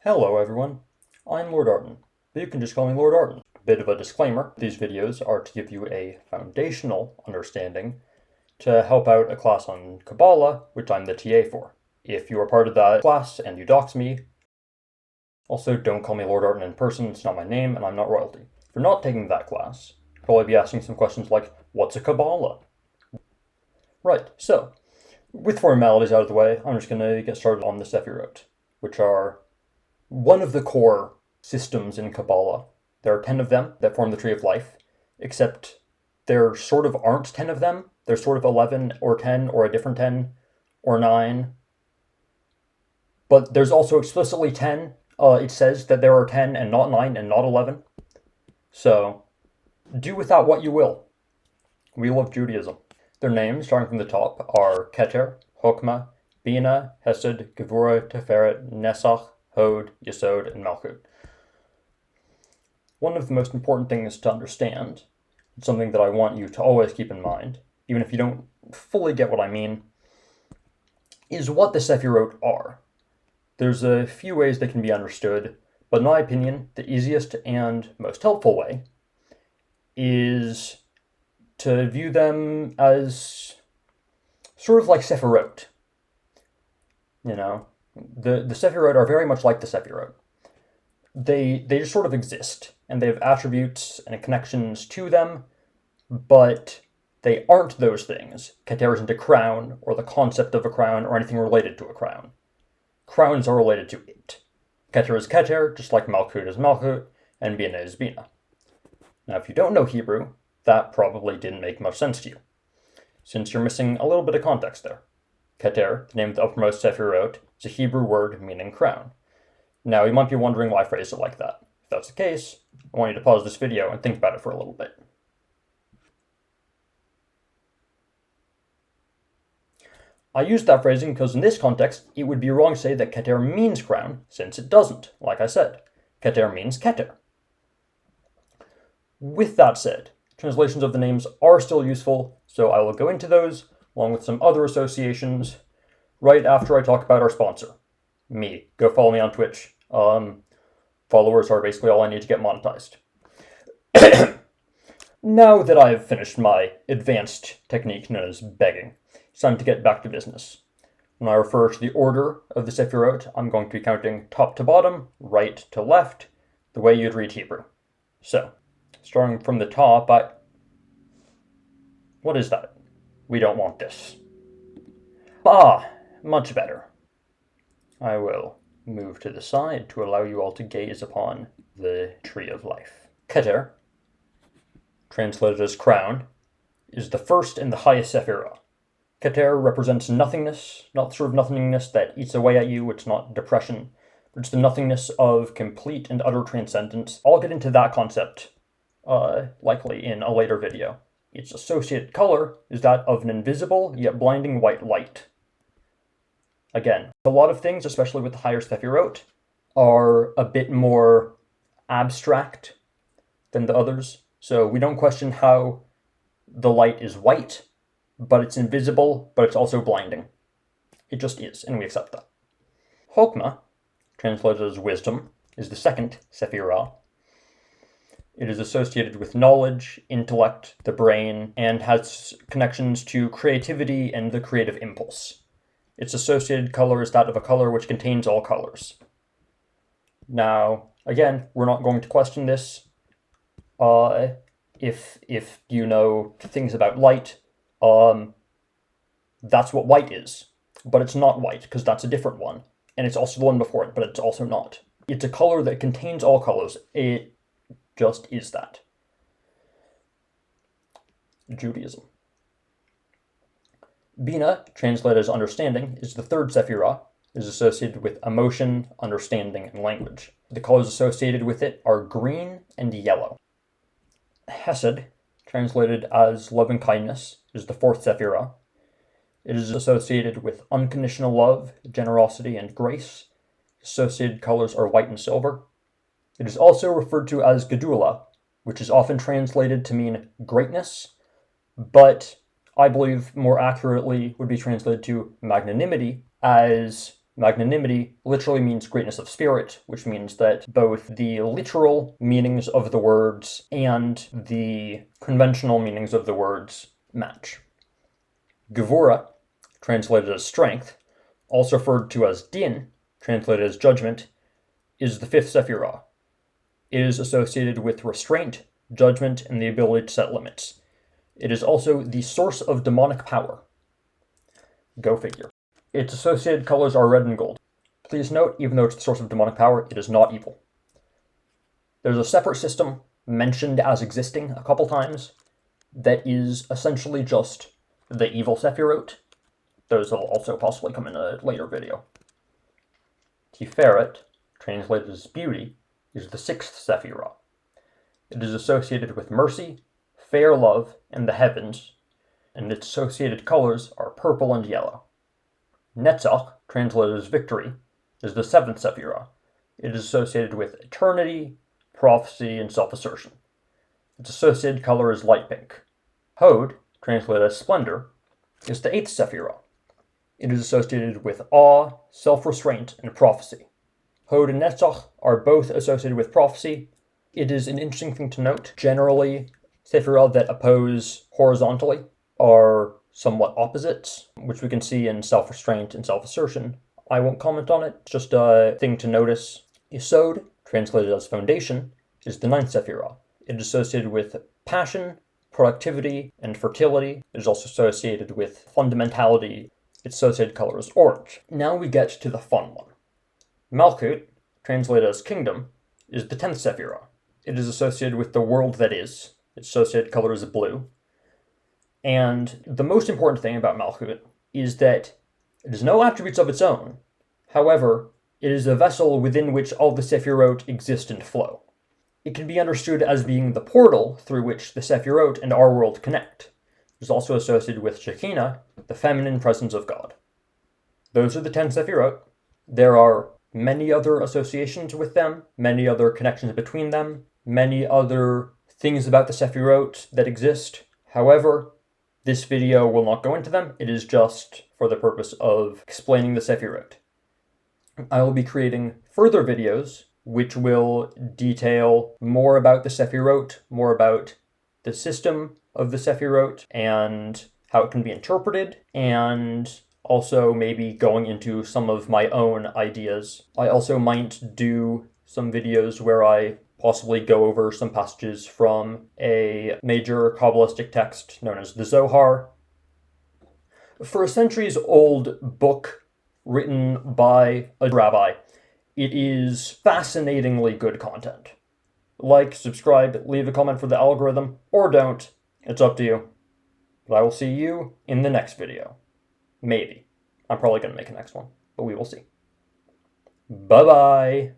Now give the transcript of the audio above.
Hello everyone, I'm Lord Arden, but you can just call me Lord Arden. Bit of a disclaimer, these videos are to give you a foundational understanding to help out a class on Kabbalah, which I'm the TA for. If you are part of that class and you dox me, also don't call me Lord Arden in person, it's not my name and I'm not royalty. If you're not taking that class, you'll probably be asking some questions like, what's a Kabbalah? Right, so, with formalities out of the way, I'm just going to get started on the Sefirot, which are one of the core systems in Kabbalah. There are 10 of them that form the Tree of Life, except there sort of aren't 10 of them. There's sort of 11 or 10 or a different 10 or 9. But there's also explicitly 10. It says that there are 10 and not 9 and not 11. So do with that what you will. We love Judaism. Their names, starting from the top, are Keter, Chokmah, Bina, Hesed, Gevurah, Teferet, Nesach, Hod, Yesod, and Malchut. One of the most important things to understand, something that I want you to always keep in mind, even if you don't fully get what I mean, is what the Sefirot are. There's a few ways they can be understood, but in my opinion, the easiest and most helpful way is to view them as sort of like Sefirot. You know, the Sefirot are very much like the Sefirot. They just sort of exist, and they have attributes and connections to them, but they aren't those things. Keter isn't a crown, or the concept of a crown, or anything related to a crown. Crowns are related to it. Keter is Keter, just like Malchut is Malchut, and Bina is Bina. Now, if you don't know Hebrew, that probably didn't make much sense to you, since you're missing a little bit of context there. Keter, the name of the uppermost Sefirot, is a Hebrew word meaning crown. Now, you might be wondering why I phrase it like that. If that's the case, I want you to pause this video and think about it for a little bit. I use that phrasing because in this context, it would be wrong to say that Keter means crown, since it doesn't, like I said. Keter means Keter. With that said, translations of the names are still useful, so I will go into those, along with some other associations, right after I talk about our sponsor, me. Go follow me on Twitch. Followers are basically all I need to get monetized. Now that I've finished my advanced technique known as begging, it's time to get back to business. When I refer to the order of the Sefirot, I'm going to be counting top to bottom, right to left, the way you'd read Hebrew. So, starting from the top, what is that? We don't want this. Much better. I will move to the side to allow you all to gaze upon the Tree of Life. Keter, translated as crown, is the first and the highest Sefirah. Keter represents nothingness, not sort of nothingness that eats away at you, it's not depression, but it's the nothingness of complete and utter transcendence. I'll get into that concept, likely in a later video. Its associated color is that of an invisible yet blinding white light. Again, a lot of things, especially with the higher Sefirot, are a bit more abstract than the others. So we don't question how the light is white, but it's invisible, but it's also blinding. It just is, and we accept that. Chokmah, translated as wisdom, is the second Sefirah. It is associated with knowledge, intellect, the brain, and has connections to creativity and the creative impulse. Its associated color is that of a color which contains all colors. Now, again, we're not going to question this. If you know things about light, that's what white is. But it's not white, because that's a different one. And it's also the one before it, but it's also not. It's a color that contains all colors. It just is that. Judaism. Bina, translated as understanding, is the third Sefirah, is associated with emotion, understanding, and language. The colors associated with it are green and yellow. Hesed, translated as love and kindness, is the fourth Sefirah. It is associated with unconditional love, generosity, and grace. Associated colors are white and silver. It is also referred to as Gedula, which is often translated to mean greatness, but I believe more accurately would be translated to magnanimity, as Magnanimity literally means greatness of spirit, which means that both the literal meanings of the words and the conventional meanings of the words match. Gevura, translated as strength, also referred to as din, translated as judgment, is the fifth Sefirot. It is associated with restraint, judgment, and the ability to set limits. It is also the source of demonic power. Go figure. Its associated colors are red and gold. Please note, even though it's the source of demonic power, it is not evil. There's a separate system mentioned as existing a couple times that is essentially just the evil Sefirot. Those will also possibly come in a later video. Sefirot, translated as beauty, is the sixth Sefirot. It is associated with mercy, fair love, and the heavens, and its associated colors are purple and yellow. Netzach, translated as victory, is the seventh Sefirot. It is associated with eternity, prophecy, and self-assertion. Its associated color is light pink. Hod, translated as splendor, is the eighth Sefirot. It is associated with awe, self-restraint, and prophecy. Hod and Netzach are both associated with prophecy. It is an interesting thing to note. Generally, Sefirot that oppose horizontally are somewhat opposites, which we can see in self-restraint and self-assertion. I won't comment on it, just a thing to notice. Yesod, translated as foundation, is the ninth Sefirot. It is associated with passion, productivity, and fertility. It is also associated with fundamentality. Its associated color is orange. Now we get to the fun one. Malkut, translated as kingdom, is the 10th Sefirot. It is associated with the world that is. Its associated color is blue. And the most important thing about Malkut is that it has no attributes of its own. However, it is a vessel within which all the Sefirot exist and flow. It can be understood as being the portal through which the Sefirot and our world connect. It is also associated with Shekinah, the feminine presence of God. Those are the 10 Sefirot. There are many other associations with them, many other connections between them, many other things about the Sefirot that exist. However, this video will not go into them. It is just for the purpose of explaining the Sefirot. I will be creating further videos which will detail more about the Sefirot, more about the system of the Sefirot and how it can be interpreted, and also maybe going into some of my own ideas. I also might do some videos where I possibly go over some passages from a major Kabbalistic text known as the Zohar. For a centuries-old book written by a rabbi, it is fascinatingly good content. Like, subscribe, leave a comment for the algorithm, or don't. It's up to you. But I will see you in the next video. Maybe. I'm probably going to make a next one, but we will see. Bye-bye!